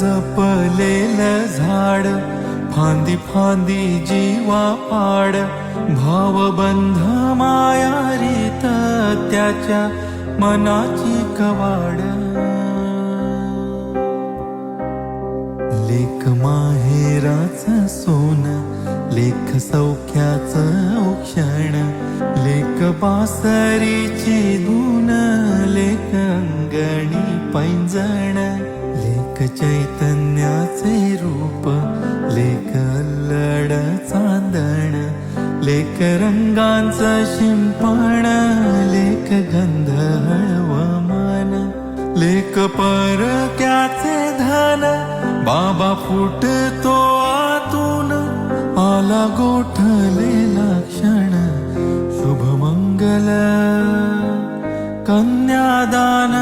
जपलेल झाड, फांदी फांदी जीवा पाड, भावबंध माया रीत त्याच्या मनाची कवाड. लेक माहेराचं सोन, लेक सौख्याचं औक्षण, लेक बासरीची धून, लेक अंगणी पैंजण, लेक चैतन्याचे रूप, लेक अल्लड चांदण, लेक रंगांचं शिंपण, लेक गंध हळवमन, लेक परक्याचे धन, बाबा फुटतो आतून, आला गोठलेला क्षण, शुभमंगल कन्यादान.